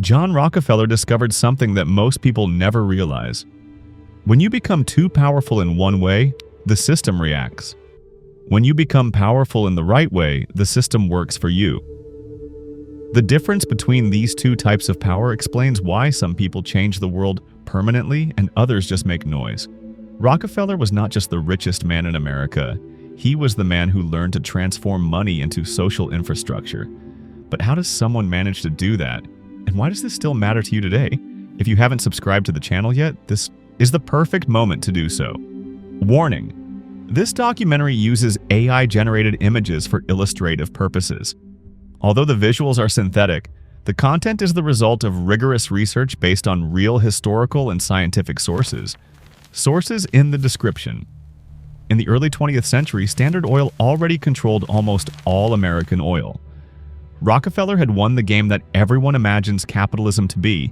John Rockefeller discovered something that most people never realize. When you become too powerful in one way, the system reacts. When you become powerful in the right way, the system works for you. The difference between these two types of power explains why some people change the world permanently and others just make noise. Rockefeller was not just the richest man in America. He was the man who learned to transform money into social infrastructure. But how does someone manage to do that? And why does this still matter to you today? If you haven't subscribed to the channel yet, this is the perfect moment to do so. Warning: this documentary uses AI-generated images for illustrative purposes. Although the visuals are synthetic, the content is the result of rigorous research based on real historical and scientific sources. Sources in the description. In the early 20th century, Standard Oil already controlled almost all American oil. Rockefeller had won the game that everyone imagines capitalism to be,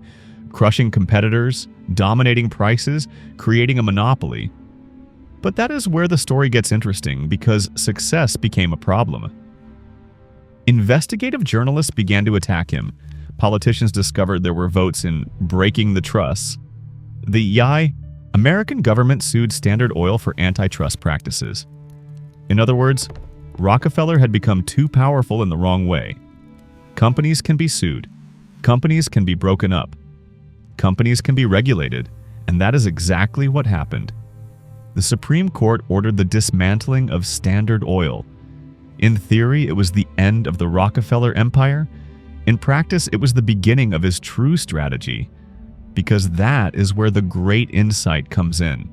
crushing competitors, dominating prices, creating a monopoly. But that is where the story gets interesting, because success became a problem. Investigative journalists began to attack him. Politicians discovered there were votes in breaking the trusts. The American government sued Standard Oil for antitrust practices. In other words, Rockefeller had become too powerful in the wrong way. Companies can be sued. Companies can be broken up. Companies can be regulated, and that is exactly what happened. The Supreme Court ordered the dismantling of Standard Oil. In theory, it was the end of the Rockefeller empire. In practice, it was the beginning of his true strategy, because that is where the great insight comes in.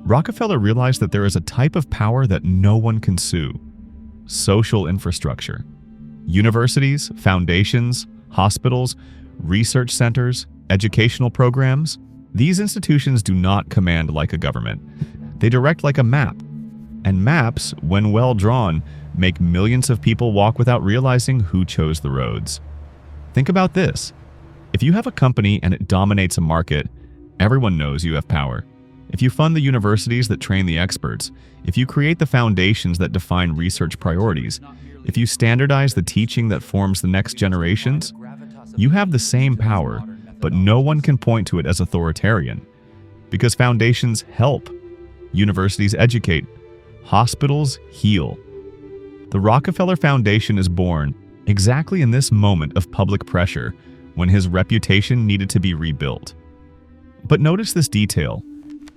Rockefeller realized that there is a type of power that no one can sue: social infrastructure. Universities, foundations, hospitals, research centers, educational programs. These institutions do not command like a government. They direct like a map. And maps, when well drawn, make millions of people walk without realizing who chose the roads. Think about this. If you have a company and it dominates a market, everyone knows you have power. If you fund the universities that train the experts, if you create the foundations that define research priorities, if you standardize the teaching that forms the next generations, you have the same power, but no one can point to it as authoritarian. Because foundations help, universities educate, hospitals heal. The Rockefeller Foundation is born exactly in this moment of public pressure, when his reputation needed to be rebuilt. But notice this detail.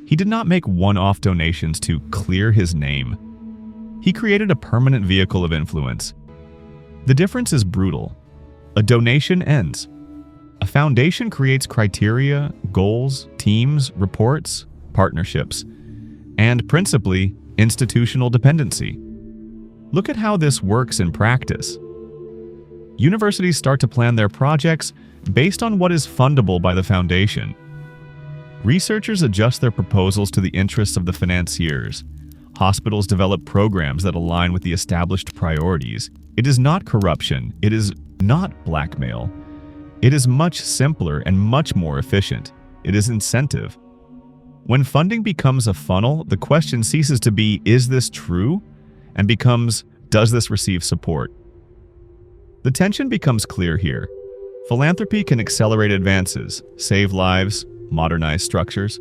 He did not make one-off donations to clear his name. He created a permanent vehicle of influence. The difference is brutal. A donation ends. A foundation creates criteria, goals, teams, reports, partnerships, and principally, institutional dependency. Look at how this works in practice. Universities start to plan their projects based on what is fundable by the foundation. Researchers adjust their proposals to the interests of the financiers. Hospitals develop programs that align with the established priorities. It is not corruption. It is not blackmail. It is much simpler and much more efficient. It is incentive. When funding becomes a funnel, the question ceases to be, is this true? And becomes, does this receive support? The tension becomes clear here. Philanthropy can accelerate advances, save lives, modernize structures.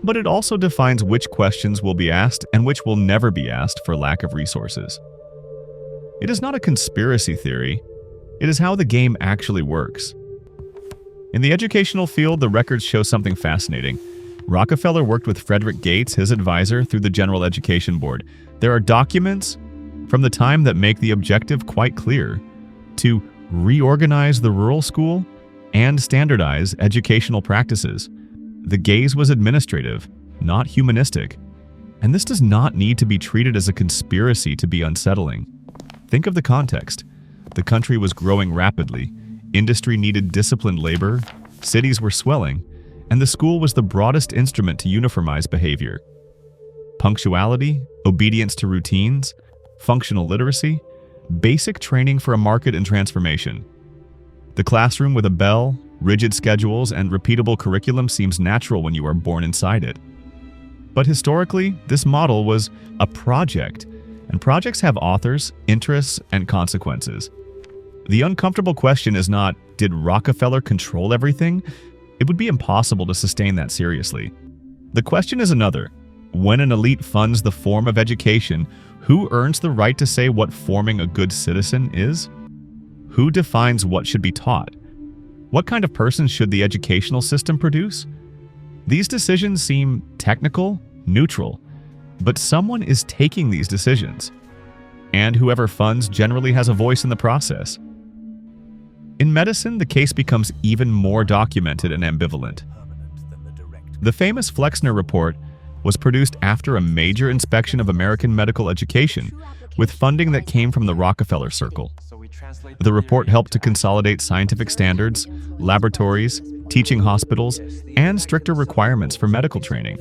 But it also defines which questions will be asked and which will never be asked for lack of resources. It is not a conspiracy theory. It is how the game actually works. In the educational field, the records show something fascinating. Rockefeller worked with Frederick Gates, his advisor, through the General Education Board. There are documents from the time that make the objective quite clear: to reorganize the rural school and standardize educational practices. The gaze was administrative, not humanistic. And this does not need to be treated as a conspiracy to be unsettling. Think of the context. The country was growing rapidly, industry needed disciplined labor, cities were swelling, and the school was the broadest instrument to uniformize behavior. Punctuality, obedience to routines, functional literacy, basic training for a market in transformation. The classroom with a bell, rigid schedules, and repeatable curriculum seems natural when you are born inside it. But historically, this model was a project, and projects have authors, interests, and consequences. The uncomfortable question is not, did Rockefeller control everything? It would be impossible to sustain that seriously. The question is another. When an elite funds the form of education, who earns the right to say what forming a good citizen is? Who defines what should be taught? What kind of person should the educational system produce? These decisions seem technical, neutral, but someone is taking these decisions. And whoever funds generally has a voice in the process. In medicine, the case becomes even more documented and ambivalent. The famous Flexner Report was produced after a major inspection of American medical education, with funding that came from the Rockefeller Circle. The report helped to consolidate scientific standards, laboratories, teaching hospitals, and stricter requirements for medical training.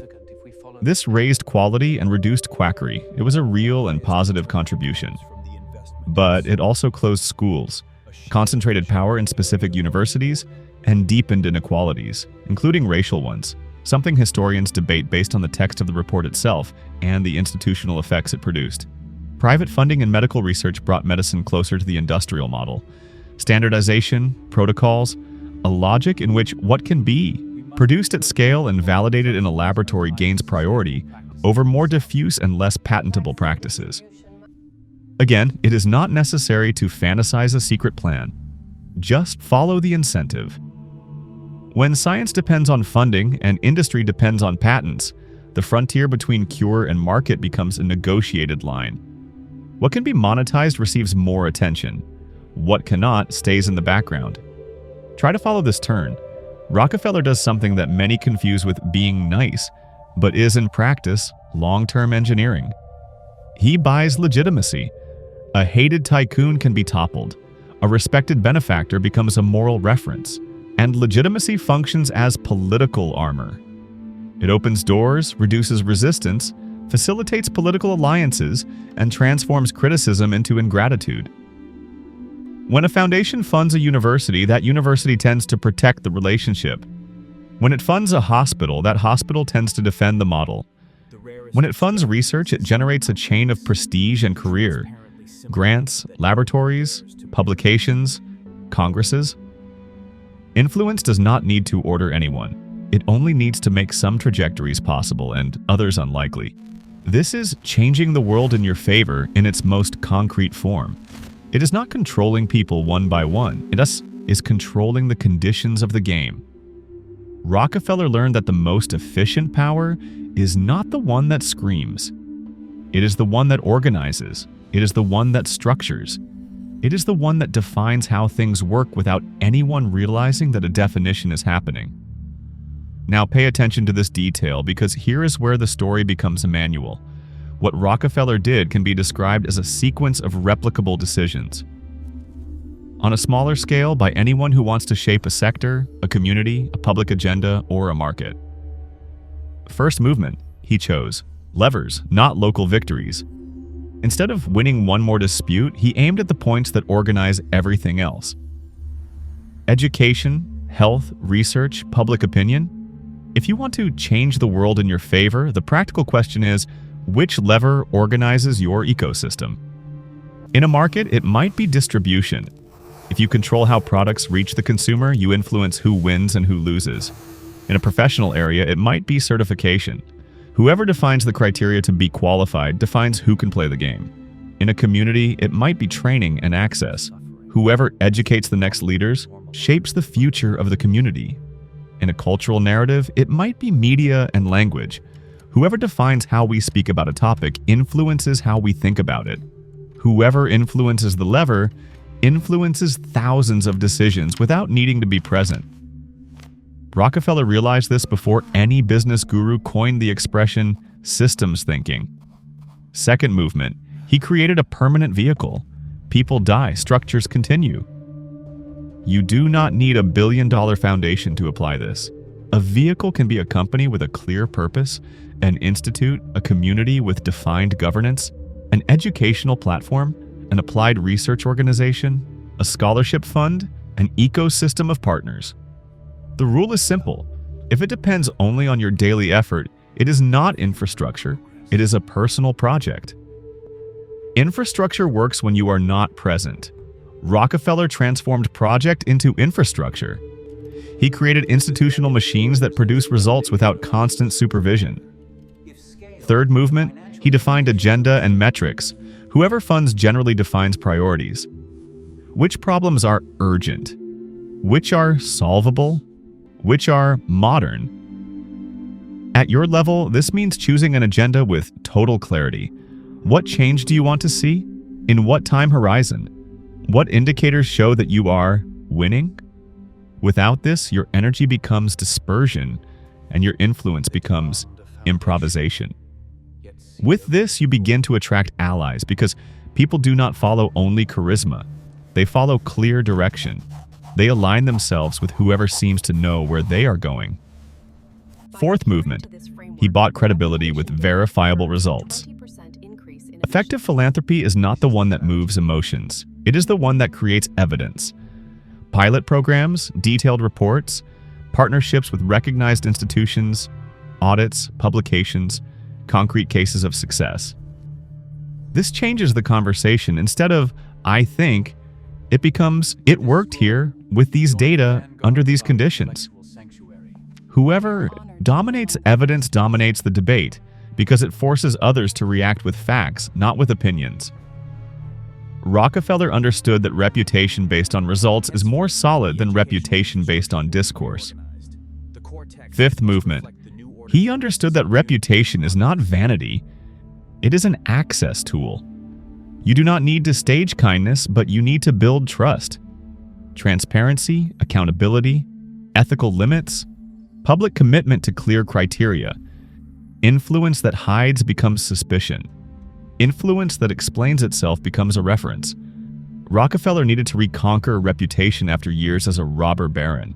This raised quality and reduced quackery. It was a real and positive contribution. But it also closed schools, concentrated power in specific universities, and deepened inequalities, including racial ones, something historians debate based on the text of the report itself and the institutional effects it produced. Private funding in medical research brought medicine closer to the industrial model. Standardization, protocols, a logic in which what can be produced at scale and validated in a laboratory gains priority over more diffuse and less patentable practices. Again, it is not necessary to fantasize a secret plan. Just follow the incentive. When science depends on funding and industry depends on patents, the frontier between cure and market becomes a negotiated line. What can be monetized receives more attention. What cannot stays in the background. Try to follow this turn. Rockefeller does something that many confuse with being nice, but is in practice long-term engineering. He buys legitimacy. A hated tycoon can be toppled. A respected benefactor becomes a moral reference. And legitimacy functions as political armor. It opens doors, reduces resistance, facilitates political alliances, and transforms criticism into ingratitude. When a foundation funds a university, that university tends to protect the relationship. When it funds a hospital, that hospital tends to defend the model. When it funds research, it generates a chain of prestige and career. Grants, laboratories, publications, congresses. Influence does not need to order anyone. It only needs to make some trajectories possible and others unlikely. This is changing the world in your favor in its most concrete form. It is not controlling people one by one. It is controlling the conditions of the game. Rockefeller learned that the most efficient power is not the one that screams. It is the one that organizes. It is the one that structures. It is the one that defines how things work without anyone realizing that a definition is happening. Now pay attention to this detail, because here is where the story becomes a manual. What Rockefeller did can be described as a sequence of replicable decisions. On a smaller scale, by anyone who wants to shape a sector, a community, a public agenda, or a market. First movement, he chose levers, not local victories. Instead of winning one more dispute, he aimed at the points that organize everything else. Education, health, research, public opinion. If you want to change the world in your favor, the practical question is, which lever organizes your ecosystem? In a market, it might be distribution. If you control how products reach the consumer, you influence who wins and who loses. In a professional area, it might be certification. Whoever defines the criteria to be qualified defines who can play the game. In a community, it might be training and access. Whoever educates the next leaders shapes the future of the community. In a cultural narrative, it might be media and language. Whoever defines how we speak about a topic influences how we think about it. Whoever influences the lever influences thousands of decisions without needing to be present. Rockefeller realized this before any business guru coined the expression systems thinking. Second movement, he created a permanent vehicle. People die, structures continue. You do not need a billion-dollar foundation to apply this. A vehicle can be a company with a clear purpose, an institute, a community with defined governance, an educational platform, an applied research organization, a scholarship fund, an ecosystem of partners. The rule is simple. If it depends only on your daily effort, it is not infrastructure, it is a personal project. Infrastructure works when you are not present. Rockefeller transformed project into infrastructure. He created institutional machines that produce results without constant supervision. Third movement, he defined agenda and metrics. Whoever funds generally defines priorities. Which problems are urgent? Which are solvable? Which are modern? At your level, this means choosing an agenda with total clarity. What change do you want to see? In what time horizon? What indicators show that you are winning? Without this, your energy becomes dispersion and your influence becomes improvisation. With this, you begin to attract allies because people do not follow only charisma. They follow clear direction. They align themselves with whoever seems to know where they are going. Fourth movement, he bought credibility with verifiable results. Effective philanthropy is not the one that moves emotions. It is the one that creates evidence. Pilot programs, detailed reports, partnerships with recognized institutions, audits, publications, concrete cases of success. This changes the conversation. Instead of, I think, it becomes, it worked here with these data under these conditions. Whoever dominates evidence dominates the debate because it forces others to react with facts, not with opinions. Rockefeller understood that reputation based on results is more solid than reputation based on discourse. Fifth movement. He understood that reputation is not vanity, it is an access tool. You do not need to stage kindness, but you need to build trust. Transparency, accountability, ethical limits, public commitment to clear criteria. Influence that hides becomes suspicion. Influence that explains itself becomes a reference. Rockefeller needed to reconquer reputation after years as a robber baron.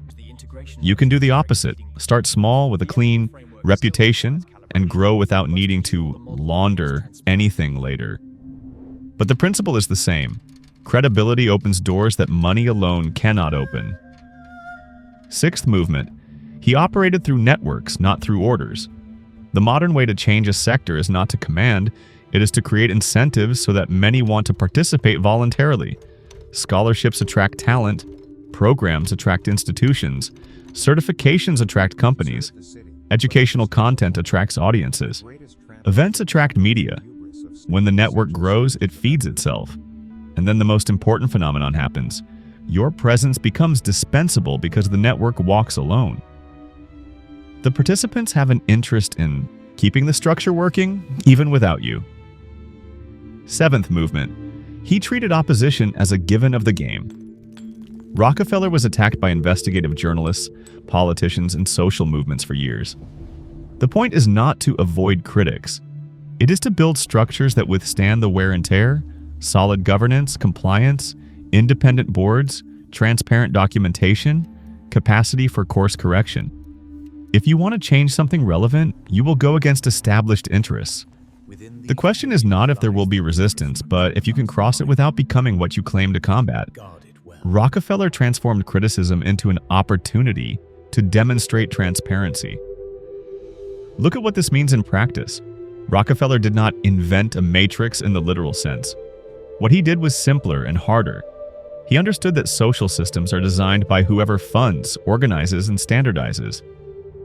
You can do the opposite. Start small with a clean reputation and grow without needing to launder anything later. But the principle is the same. Credibility opens doors that money alone cannot open. Sixth movement. He operated through networks, not through orders. The modern way to change a sector is not to command, it is to create incentives so that many want to participate voluntarily. Scholarships attract talent, programs attract institutions, certifications attract companies, educational content attracts audiences, events attract media. When the network grows, it feeds itself. And then the most important phenomenon happens. Your presence becomes dispensable because the network walks alone. The participants have an interest in keeping the structure working, even without you. Seventh movement. He treated opposition as a given of the game. Rockefeller was attacked by investigative journalists, politicians, and social movements for years. The point is not to avoid critics. It is to build structures that withstand the wear and tear, solid governance, compliance, independent boards, transparent documentation, capacity for course correction. If you want to change something relevant, you will go against established interests. The question is not if there will be resistance, but if you can cross it without becoming what you claim to combat. Rockefeller transformed criticism into an opportunity to demonstrate transparency. Look at what this means in practice. Rockefeller did not invent a matrix in the literal sense. What he did was simpler and harder. He understood that social systems are designed by whoever funds, organizes, and standardizes.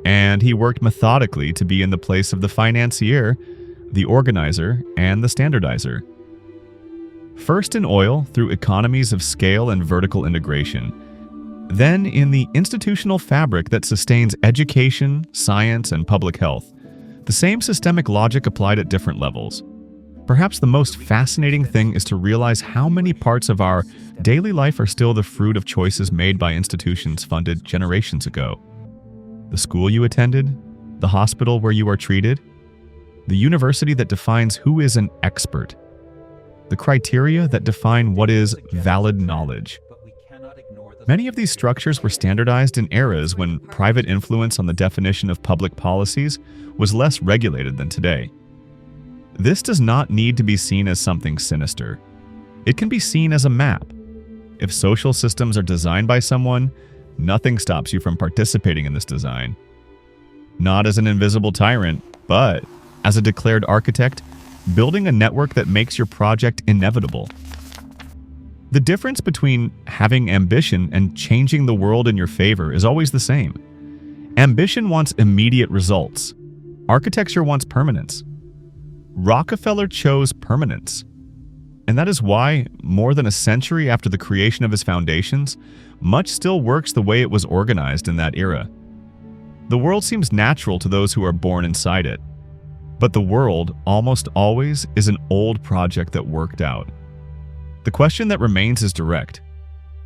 And he worked methodically to be in the place of the financier, the organizer, and the standardizer. First in oil, through economies of scale and vertical integration. Then in the institutional fabric that sustains education, science, and public health. The same systemic logic applied at different levels. Perhaps the most fascinating thing is to realize how many parts of our daily life are still the fruit of choices made by institutions funded generations ago. The school you attended, the hospital where you are treated, the university that defines who is an expert, the criteria that define what is valid knowledge. Many of these structures were standardized in eras when private influence on the definition of public policies was less regulated than today. This does not need to be seen as something sinister. It can be seen as a map. If social systems are designed by someone, nothing stops you from participating in this design. Not as an invisible tyrant, but as a declared architect, building a network that makes your project inevitable. The difference between having ambition and changing the world in your favor is always the same. Ambition wants immediate results. Architecture wants permanence. Rockefeller chose permanence. And that is why, more than a century after the creation of his foundations, much still works the way it was organized in that era. The world seems natural to those who are born inside it. But the world, almost always, is an old project that worked out. The question that remains is direct.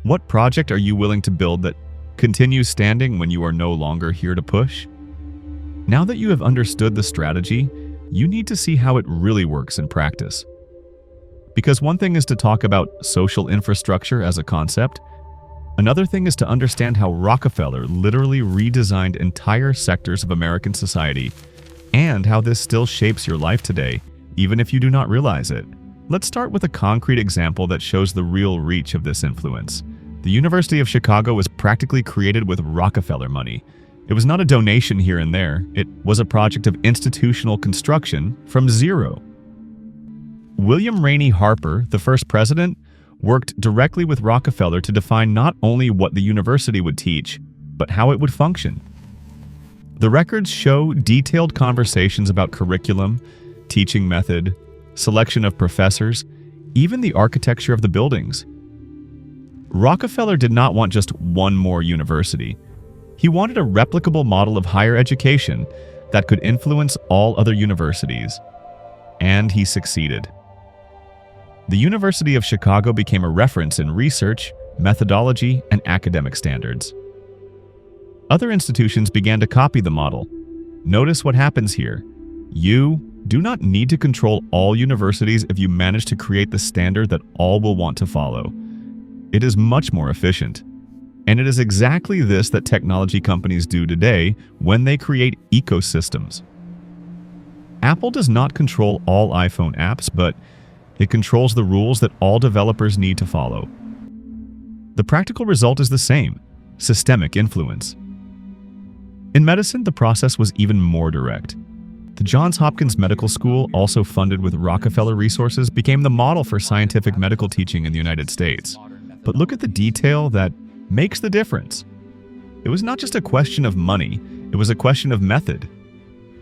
What project are you willing to build that continues standing when you are no longer here to push? Now that you have understood the strategy, you need to see how it really works in practice. Because one thing is to talk about social infrastructure as a concept, another thing is to understand how Rockefeller literally redesigned entire sectors of American society, and how this still shapes your life today, even if you do not realize it. Let's start with a concrete example that shows the real reach of this influence. The University of Chicago was practically created with Rockefeller money. It was not a donation here and there. It was a project of institutional construction from zero. William Rainey Harper, the first president, worked directly with Rockefeller to define not only what the university would teach, but how it would function. The records show detailed conversations about curriculum, teaching method, selection of professors, even the architecture of the buildings. Rockefeller did not want just one more university. He wanted a replicable model of higher education that could influence all other universities. And he succeeded. The University of Chicago became a reference in research, methodology, and academic standards. Other institutions began to copy the model. Notice what happens here. You do not need to control all universities if you manage to create the standard that all will want to follow. It is much more efficient. And it is exactly this that technology companies do today when they create ecosystems. Apple does not control all iPhone apps, but it controls the rules that all developers need to follow. The practical result is the same: systemic influence. In medicine, the process was even more direct. The Johns Hopkins Medical School, also funded with Rockefeller resources, became the model for scientific medical teaching in the United States. But look at the detail that makes the difference. It was not just a question of money, it was a question of method.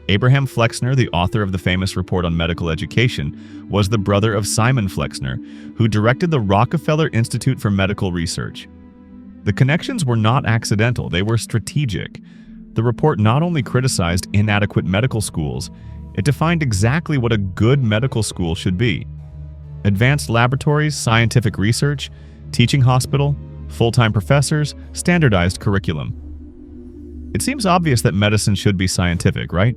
Abraham Flexner, the author of the famous report on medical education, was the brother of Simon Flexner, who directed the Rockefeller Institute for Medical Research. The connections were not accidental, they were strategic. The report not only criticized inadequate medical schools, it defined exactly what a good medical school should be. Advanced laboratories, scientific research, teaching hospital, full-time professors, standardized curriculum. It seems obvious that medicine should be scientific, right?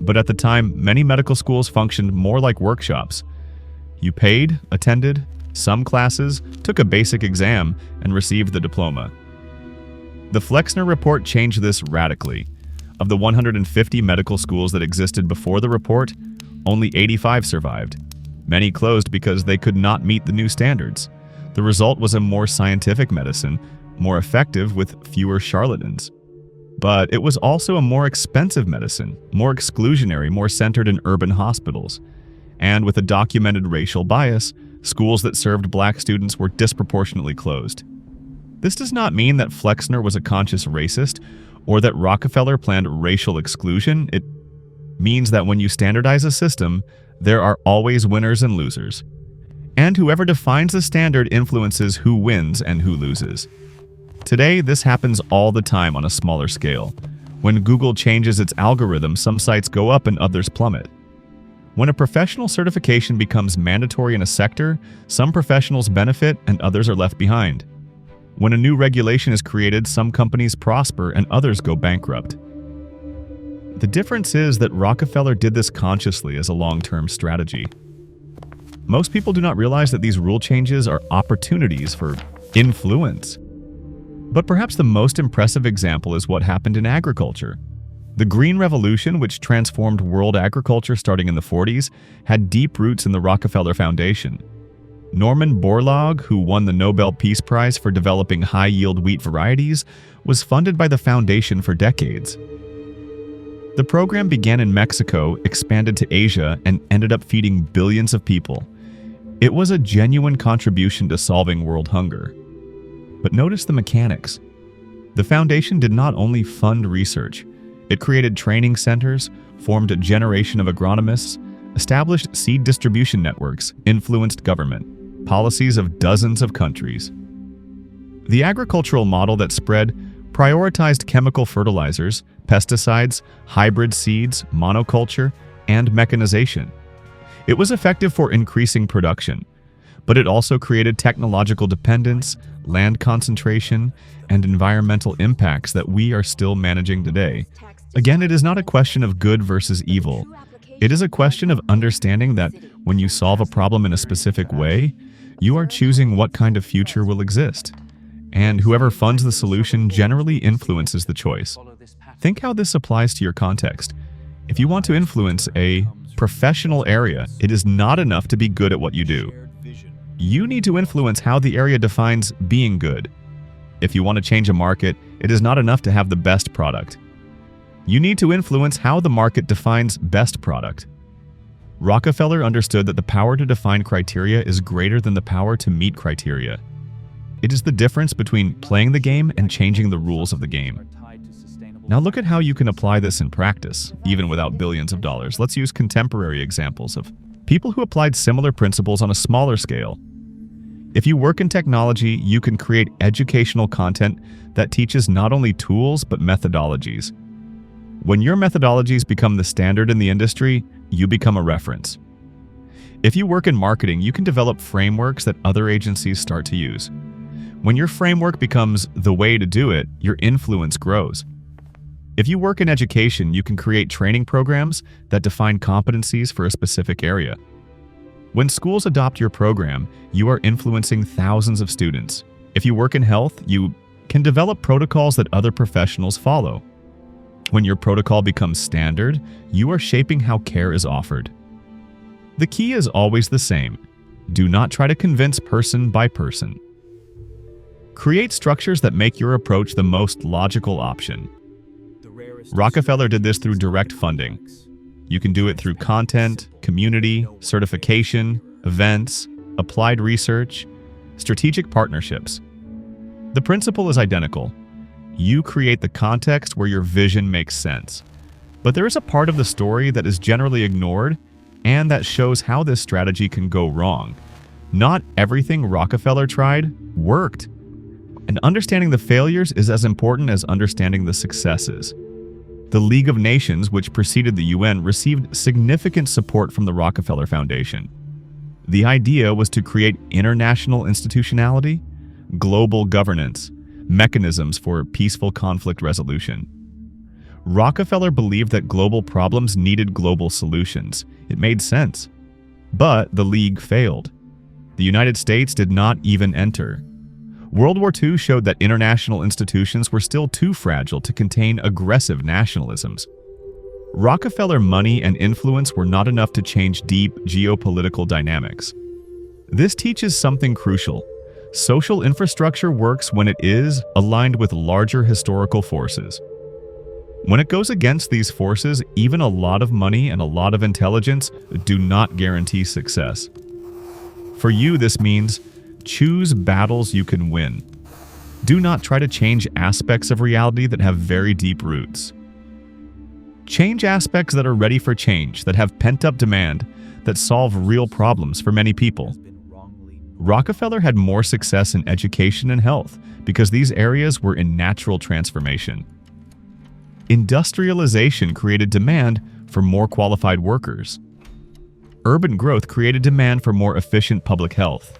But at the time, many medical schools functioned more like workshops. You paid, attended some classes, took a basic exam, and received the diploma. The Flexner report changed this radically. Of the 150 medical schools that existed before the report, only 85 survived. Many closed because they could not meet the new standards. The result was a more scientific medicine, more effective with fewer charlatans. But it was also a more expensive medicine, more exclusionary, more centered in urban hospitals. And with a documented racial bias, schools that served black students were disproportionately closed. This does not mean that Flexner was a conscious racist or that Rockefeller planned racial exclusion. It means that when you standardize a system, there are always winners and losers. And whoever defines the standard influences who wins and who loses. Today, this happens all the time on a smaller scale. When Google changes its algorithm, some sites go up and others plummet. When a professional certification becomes mandatory in a sector, some professionals benefit and others are left behind. When a new regulation is created, some companies prosper and others go bankrupt. The difference is that Rockefeller did this consciously as a long-term strategy. Most people do not realize that these rule changes are opportunities for influence. But perhaps the most impressive example is what happened in agriculture. The Green Revolution, which transformed world agriculture starting in the 40s, had deep roots in the Rockefeller Foundation. Norman Borlaug, who won the Nobel Peace Prize for developing high-yield wheat varieties, was funded by the foundation for decades. The program began in Mexico, expanded to Asia, and ended up feeding billions of people. It was a genuine contribution to solving world hunger. But notice the mechanics. The foundation did not only fund research, it created training centers, formed a generation of agronomists, established seed distribution networks, influenced government, policies of dozens of countries. The agricultural model that spread prioritized chemical fertilizers, pesticides, hybrid seeds, monoculture, and mechanization. It was effective for increasing production, but it also created technological dependence, land concentration, and environmental impacts that we are still managing today. Again, it is not a question of good versus evil. It is a question of understanding that when you solve a problem in a specific way, you are choosing what kind of future will exist. And whoever funds the solution generally influences the choice. Think how this applies to your context. If you want to influence a professional area, it is not enough to be good at what you do. You need to influence how the area defines being good. If you want to change a market, it is not enough to have the best product. You need to influence how the market defines best product. Rockefeller understood that the power to define criteria is greater than the power to meet criteria. It is the difference between playing the game and changing the rules of the game. Now look at how you can apply this in practice, even without billions of dollars. Let's use contemporary examples of people who applied similar principles on a smaller scale. If you work in technology, you can create educational content that teaches not only tools but methodologies. When your methodologies become the standard in the industry, you become a reference. If you work in marketing, you can develop frameworks that other agencies start to use. When your framework becomes the way to do it, your influence grows. If you work in education, you can create training programs that define competencies for a specific area. When schools adopt your program, you are influencing thousands of students. If you work in health, you can develop protocols that other professionals follow. When your protocol becomes standard, you are shaping how care is offered. The key is always the same. Do not try to convince person by person. Create structures that make your approach the most logical option. Rockefeller did this through direct funding. You can do it through content, community, certification, events, applied research, strategic partnerships. The principle is identical. You create the context where your vision makes sense. But there is a part of the story that is generally ignored and that shows how this strategy can go wrong. Not everything Rockefeller tried worked. And understanding the failures is as important as understanding the successes. The League of Nations, which preceded the UN, received significant support from the Rockefeller Foundation. The idea was to create international institutionality, global governance, mechanisms for peaceful conflict resolution. Rockefeller believed that global problems needed global solutions. It made sense. But the League failed. The United States did not even enter. World War II showed that international institutions were still too fragile to contain aggressive nationalisms. Rockefeller money and influence were not enough to change deep geopolitical dynamics. This teaches something crucial. Social infrastructure works when it is aligned with larger historical forces. When it goes against these forces, even a lot of money and a lot of intelligence do not guarantee success. For you, this means choose battles you can win. Do not try to change aspects of reality that have very deep roots. Change aspects that are ready for change, that have pent-up demand, that solve real problems for many people. Rockefeller had more success in education and health because these areas were in natural transformation. Industrialization created demand for more qualified workers. Urban growth created demand for more efficient public health.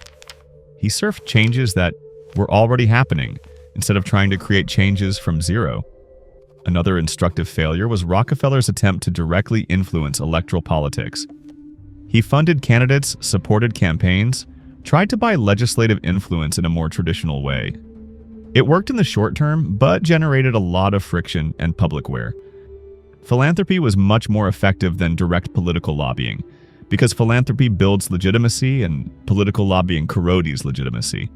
He surfed changes that were already happening instead of trying to create changes from zero. Another instructive failure was Rockefeller's attempt to directly influence electoral politics. He funded candidates, supported campaigns, tried to buy legislative influence in a more traditional way. It worked in the short term, but generated a lot of friction and public wear. Philanthropy was much more effective than direct political lobbying, because philanthropy builds legitimacy and political lobbying corrodes legitimacy.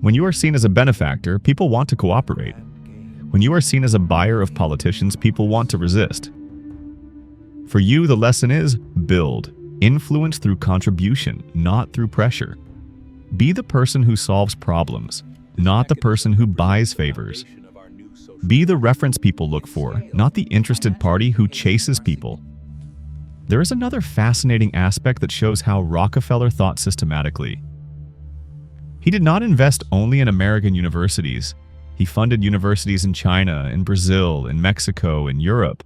When you are seen as a benefactor, people want to cooperate. When you are seen as a buyer of politicians, people want to resist. For you, the lesson is build. Influence through contribution, not through pressure. Be the person who solves problems, not the person who buys favors. Be the reference people look for, not the interested party who chases people. There is another fascinating aspect that shows how Rockefeller thought systematically. He did not invest only in American universities. He funded universities in China, in Brazil, in Mexico, in Europe.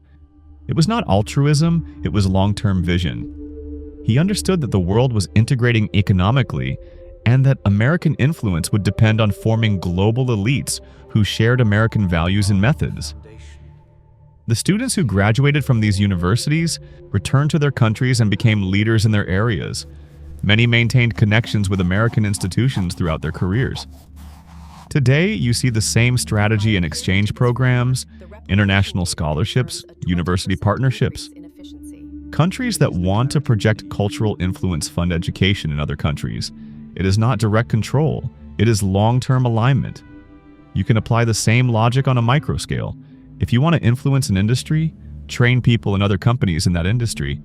It was not altruism, it was long-term vision. He understood that the world was integrating economically and that American influence would depend on forming global elites who shared American values and methods. The students who graduated from these universities returned to their countries and became leaders in their areas. Many maintained connections with American institutions throughout their careers. Today, you see the same strategy in exchange programs, international scholarships, university partnerships. Countries that want to project cultural influence fund education in other countries. It is not direct control, it is long-term alignment. You can apply the same logic on a micro scale. If you want to influence an industry, train people in other companies in that industry.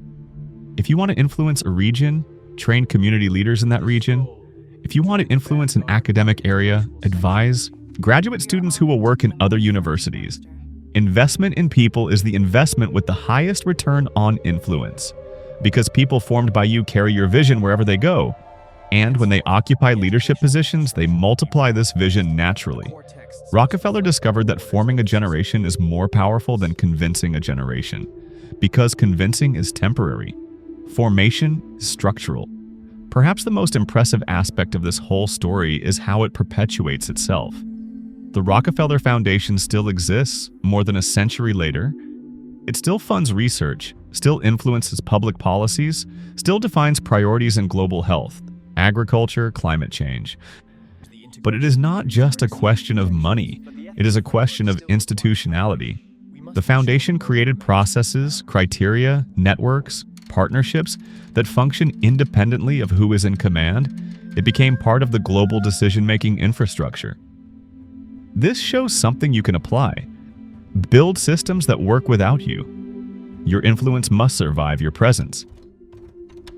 If you want to influence a region, train community leaders in that region. If you want to influence an academic area, advise graduate students who will work in other universities. Investment in people is the investment with the highest return on influence, because people formed by you carry your vision wherever they go. And when they occupy leadership positions, they multiply this vision naturally. Rockefeller discovered that forming a generation is more powerful than convincing a generation, because convincing is temporary. Formation is structural. Perhaps the most impressive aspect of this whole story is how it perpetuates itself. The Rockefeller Foundation still exists more than a century later. It still funds research, still influences public policies, still defines priorities in global health, agriculture, climate change. But it is not just a question of money, it is a question of institutionality. The foundation created processes, criteria, networks, partnerships that function independently of who is in command. It became part of the global decision-making infrastructure. This shows something you can apply. Build systems that work without you. Your influence must survive your presence.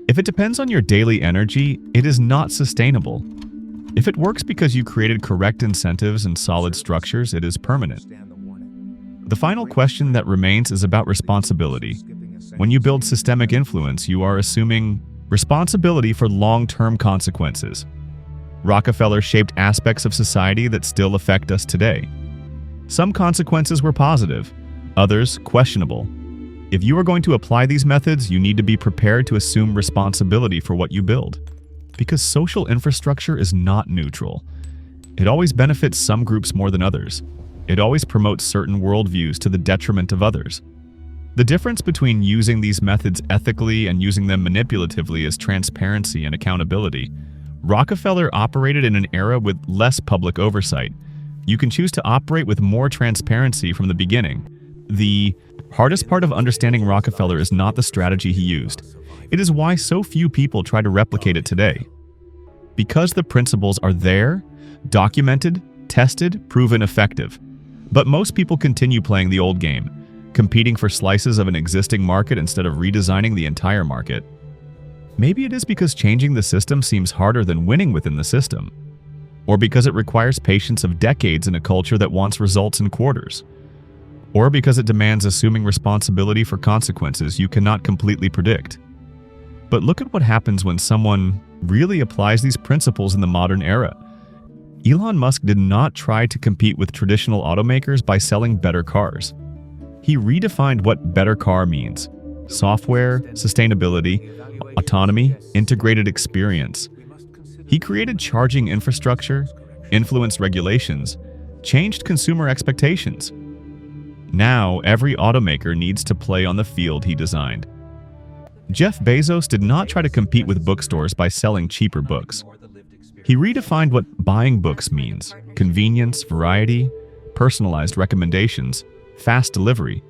If it depends on your daily energy, it is not sustainable. If it works because you created correct incentives and solid structures, it is permanent. The final question that remains is about responsibility. When you build systemic influence, you are assuming responsibility for long-term consequences. Rockefeller shaped aspects of society that still affect us today. Some consequences were positive, others questionable. If you are going to apply these methods, you need to be prepared to assume responsibility for what you build. Because social infrastructure is not neutral. It always benefits some groups more than others. It always promotes certain worldviews to the detriment of others. The difference between using these methods ethically and using them manipulatively is transparency and accountability. Rockefeller operated in an era with less public oversight. You can choose to operate with more transparency from the beginning. The hardest part of understanding Rockefeller is not the strategy he used. It is why so few people try to replicate it today. Because the principles are there, documented, tested, proven effective. But most people continue playing the old game, competing for slices of an existing market instead of redesigning the entire market. Maybe it is because changing the system seems harder than winning within the system. Or because it requires patience of decades in a culture that wants results in quarters. Or because it demands assuming responsibility for consequences you cannot completely predict. But look at what happens when someone really applies these principles in the modern era. Elon Musk did not try to compete with traditional automakers by selling better cars. He redefined what better car means: software, sustainability, autonomy, integrated experience. He created charging infrastructure, influenced regulations, changed consumer expectations. Now, every automaker needs to play on the field he designed. Jeff Bezos did not try to compete with bookstores by selling cheaper books. He redefined what buying books means: convenience, variety, personalized recommendations, fast delivery.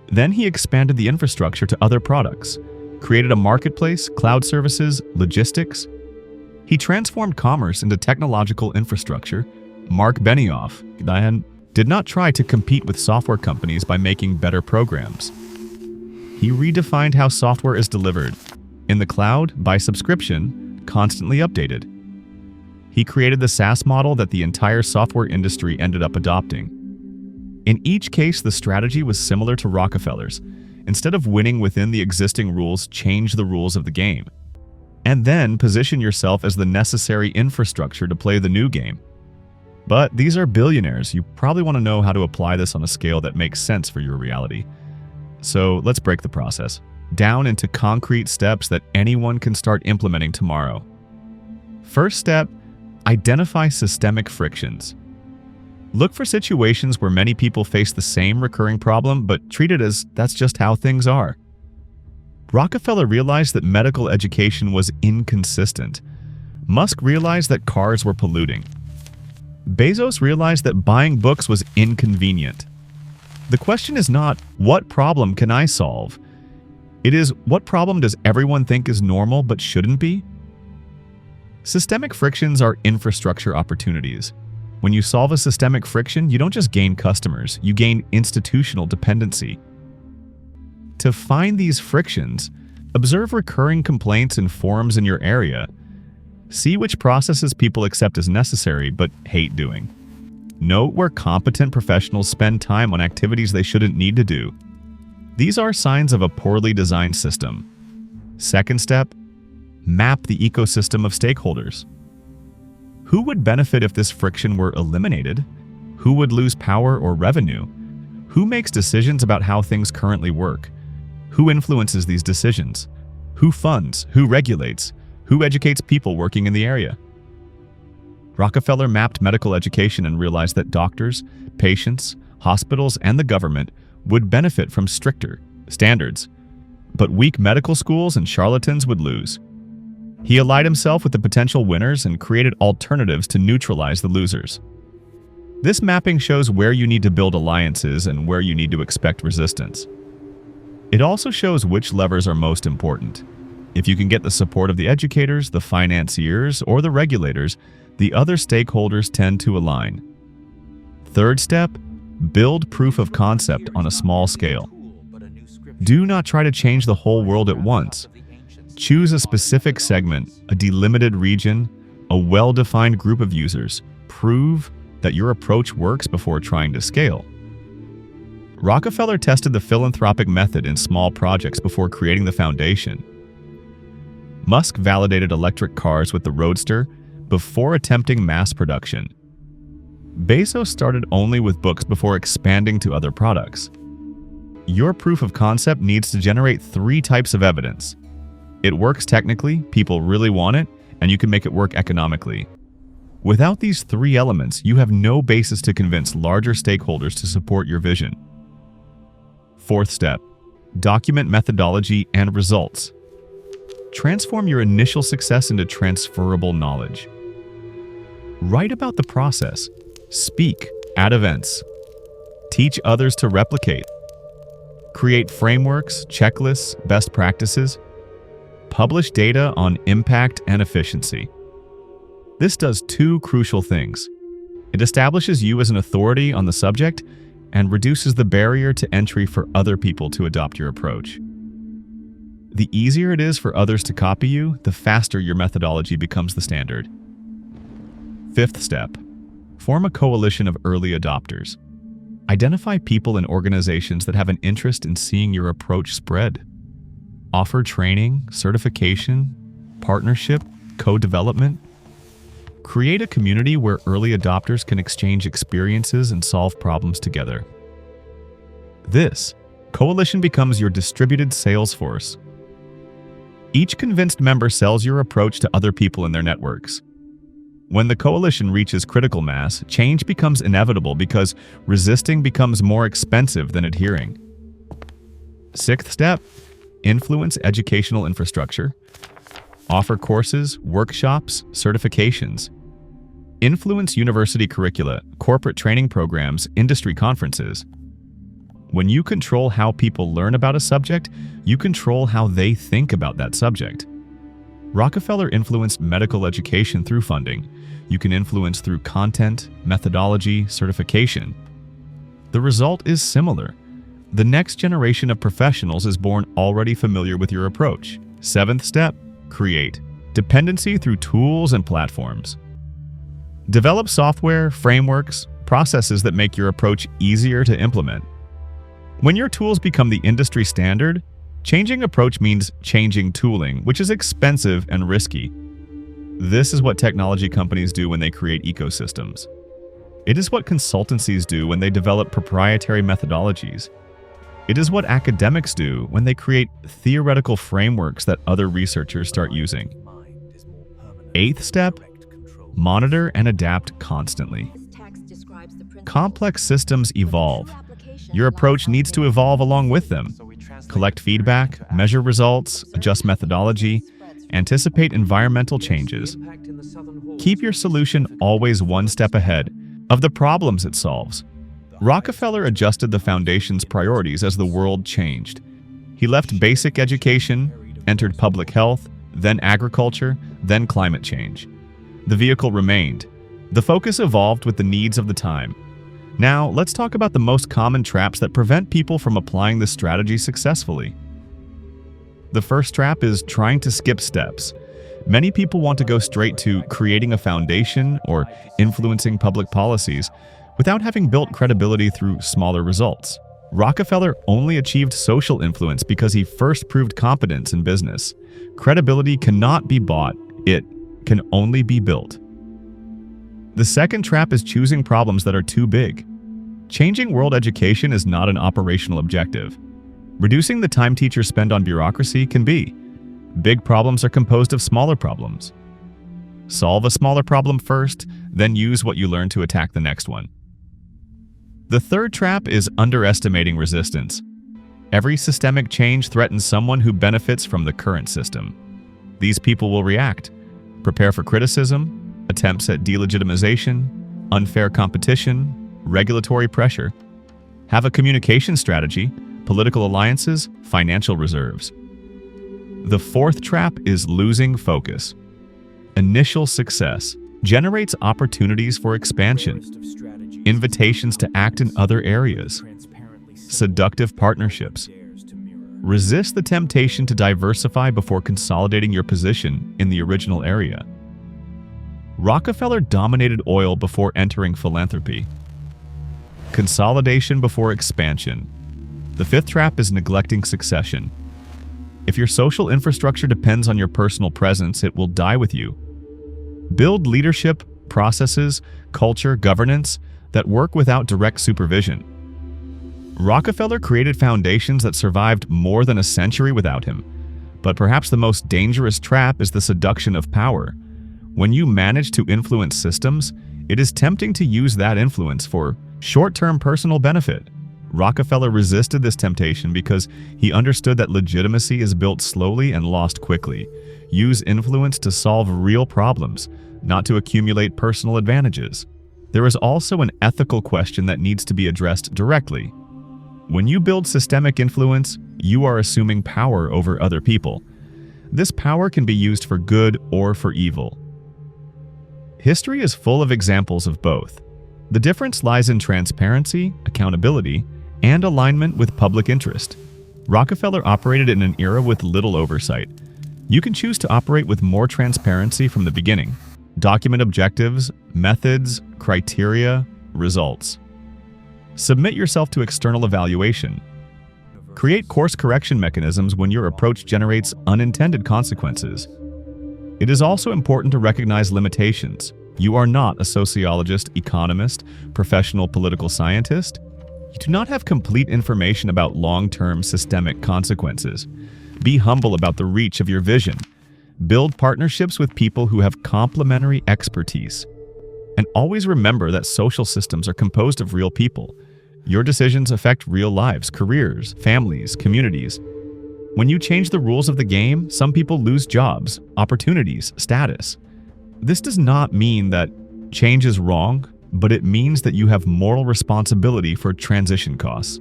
Then he expanded the infrastructure to other products, created a marketplace, cloud services, logistics. He transformed commerce into technological infrastructure. Mark Benioff did not try to compete with software companies by making better programs. He redefined how software is delivered. In the cloud, by subscription, constantly updated. He created the SaaS model that the entire software industry ended up adopting. In each case, the strategy was similar to Rockefeller's. Instead of winning within the existing rules, change the rules of the game. And then position yourself as the necessary infrastructure to play the new game. But these are billionaires. You probably want to know how to apply this on a scale that makes sense for your reality. So let's break the process down into concrete steps that anyone can start implementing tomorrow. First step, identify systemic frictions. Look for situations where many people face the same recurring problem, but treat it as that's just how things are. Rockefeller realized that medical education was inconsistent. Musk realized that cars were polluting. Bezos realized that buying books was inconvenient. The question is not, what problem can I solve? It is, what problem does everyone think is normal but shouldn't be? Systemic frictions are infrastructure opportunities. When you solve a systemic friction, you don't just gain customers, you gain institutional dependency. To find these frictions, observe recurring complaints in forums in your area. See which processes people accept as necessary but hate doing. Note where competent professionals spend time on activities they shouldn't need to do. These are signs of a poorly designed system. Second step, map the ecosystem of stakeholders. Who would benefit if this friction were eliminated? Who would lose power or revenue? Who makes decisions about how things currently work? Who influences these decisions? Who funds? Who regulates? Who educates people working in the area? Rockefeller mapped medical education and realized that doctors, patients, hospitals, and the government would benefit from stricter standards, but weak medical schools and charlatans would lose. He allied himself with the potential winners and created alternatives to neutralize the losers. This mapping shows where you need to build alliances and where you need to expect resistance. It also shows which levers are most important. If you can get the support of the educators, the financiers, or the regulators, the other stakeholders tend to align. Third step, build proof of concept on a small scale. Do not try to change the whole world at once. Choose a specific segment, a delimited region, a well-defined group of users. Prove that your approach works before trying to scale. Rockefeller tested the philanthropic method in small projects before creating the foundation. Musk validated electric cars with the Roadster before attempting mass production. Bezos started only with books before expanding to other products. Your proof of concept needs to generate 3 types of evidence. It works technically, people really want it, and you can make it work economically. Without these 3 elements, you have no basis to convince larger stakeholders to support your vision. Fourth step, document methodology and results. Transform your initial success into transferable knowledge. Write about the process. Speak at events. Teach others to replicate. Create frameworks, checklists, best practices. Publish data on impact and efficiency. This does 2 crucial things. It establishes you as an authority on the subject and reduces the barrier to entry for other people to adopt your approach. The easier it is for others to copy you, the faster your methodology becomes the standard. Fifth step, form a coalition of early adopters. Identify people and organizations that have an interest in seeing your approach spread. Offer training, certification, partnership, co-development. Create a community where early adopters can exchange experiences and solve problems together. This coalition becomes your distributed sales force. Each convinced member sells your approach to other people in their networks. When the coalition reaches critical mass, change becomes inevitable because resisting becomes more expensive than adhering. Sixth step, influence educational infrastructure. Offer courses, workshops, certifications. Influence university curricula, corporate training programs, industry conferences. When you control how people learn about a subject, you control how they think about that subject. Rockefeller influenced medical education through funding. You can influence through content, methodology, certification. The result is similar. The next generation of professionals is born already familiar with your approach. Seventh step, create dependency through tools and platforms. Develop software, frameworks, processes that make your approach easier to implement. When your tools become the industry standard, changing approach means changing tooling, which is expensive and risky. This is what technology companies do when they create ecosystems. It is what consultancies do when they develop proprietary methodologies. It is what academics do when they create theoretical frameworks that other researchers start using. Eighth step, monitor and adapt constantly. Complex systems evolve. Your approach needs to evolve along with them. Collect feedback, measure results, adjust methodology, anticipate environmental changes. Keep your solution always one step ahead of the problems it solves. Rockefeller adjusted the foundation's priorities as the world changed. He left basic education, entered public health, then agriculture, then climate change. The vehicle remained. The focus evolved with the needs of the time. Now, let's talk about the most common traps that prevent people from applying this strategy successfully. The first trap is trying to skip steps. Many people want to go straight to creating a foundation or influencing public policies without having built credibility through smaller results. Rockefeller only achieved social influence because he first proved competence in business. Credibility cannot be bought, it can only be built. The second trap is choosing problems that are too big. Changing world education is not an operational objective. Reducing the time teachers spend on bureaucracy can be. Big problems are composed of smaller problems. Solve a smaller problem first, then use what you learn to attack the next one. The third trap is underestimating resistance. Every systemic change threatens someone who benefits from the current system. These people will react, prepare for criticism, attempts at delegitimization, unfair competition, regulatory pressure. Have a communication strategy, political alliances, financial reserves. The fourth trap is losing focus. Initial success generates opportunities for expansion, invitations to act in other areas, seductive partnerships. Resist the temptation to diversify before consolidating your position in the original area. Rockefeller dominated oil before entering philanthropy. Consolidation before expansion. The fifth trap is neglecting succession. If your social infrastructure depends on your personal presence, it will die with you. Build leadership, processes, culture, governance that work without direct supervision. Rockefeller created foundations that survived more than a century without him. But perhaps the most dangerous trap is the seduction of power. When you manage to influence systems, it is tempting to use that influence for short-term personal benefit. Rockefeller resisted this temptation because he understood that legitimacy is built slowly and lost quickly. Use influence to solve real problems, not to accumulate personal advantages. There is also an ethical question that needs to be addressed directly. When you build systemic influence, you are assuming power over other people. This power can be used for good or for evil. History is full of examples of both. The difference lies in transparency, accountability, and alignment with public interest. Rockefeller operated in an era with little oversight. You can choose to operate with more transparency from the beginning. Document objectives, methods, criteria, results. Submit yourself to external evaluation. Create course correction mechanisms when your approach generates unintended consequences. It is also important to recognize limitations. You are not a sociologist, economist, professional political scientist. You do not have complete information about long-term systemic consequences. Be humble about the reach of your vision. Build partnerships with people who have complementary expertise. And always remember that social systems are composed of real people. Your decisions affect real lives, careers, families, communities. When you change the rules of the game, some people lose jobs, opportunities, status. This does not mean that change is wrong, but it means that you have moral responsibility for transition costs.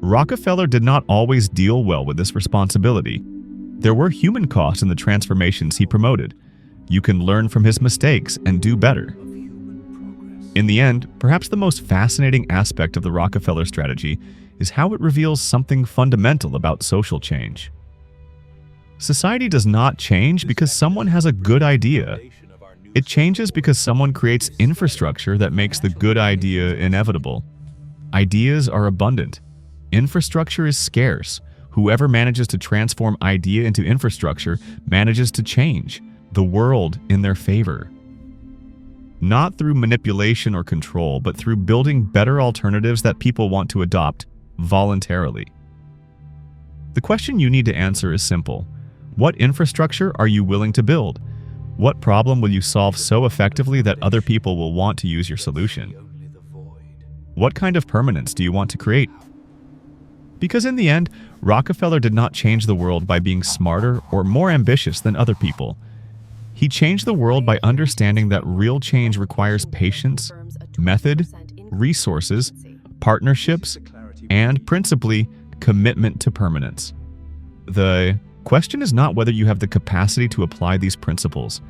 Rockefeller did not always deal well with this responsibility. There were human costs in the transformations he promoted. You can learn from his mistakes and do better. In the end, perhaps the most fascinating aspect of the Rockefeller strategy is how it reveals something fundamental about social change. Society does not change because someone has a good idea. It changes because someone creates infrastructure that makes the good idea inevitable. Ideas are abundant. Infrastructure is scarce. Whoever manages to transform idea into infrastructure manages to change the world in their favor. Not through manipulation or control, but through building better alternatives that people want to adopt voluntarily. The question you need to answer is simple. What infrastructure are you willing to build? What problem will you solve so effectively that other people will want to use your solution? What kind of permanence do you want to create? Because in the end, Rockefeller did not change the world by being smarter or more ambitious than other people. He changed the world by understanding that real change requires patience, method, resources, partnerships, and principally, commitment to permanence. The question is not whether you have the capacity to apply these principles.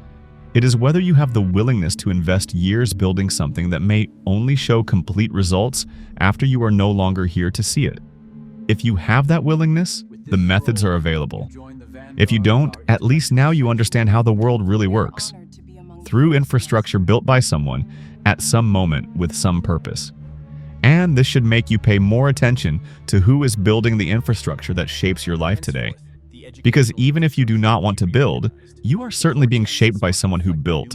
It is whether you have the willingness to invest years building something that may only show complete results after you are no longer here to see it. If you have that willingness, the methods are available. If you don't, at least now you understand how the world really works. Through infrastructure built by someone, at some moment with some purpose. And this should make you pay more attention to who is building the infrastructure that shapes your life today. Because even if you do not want to build, you are certainly being shaped by someone who built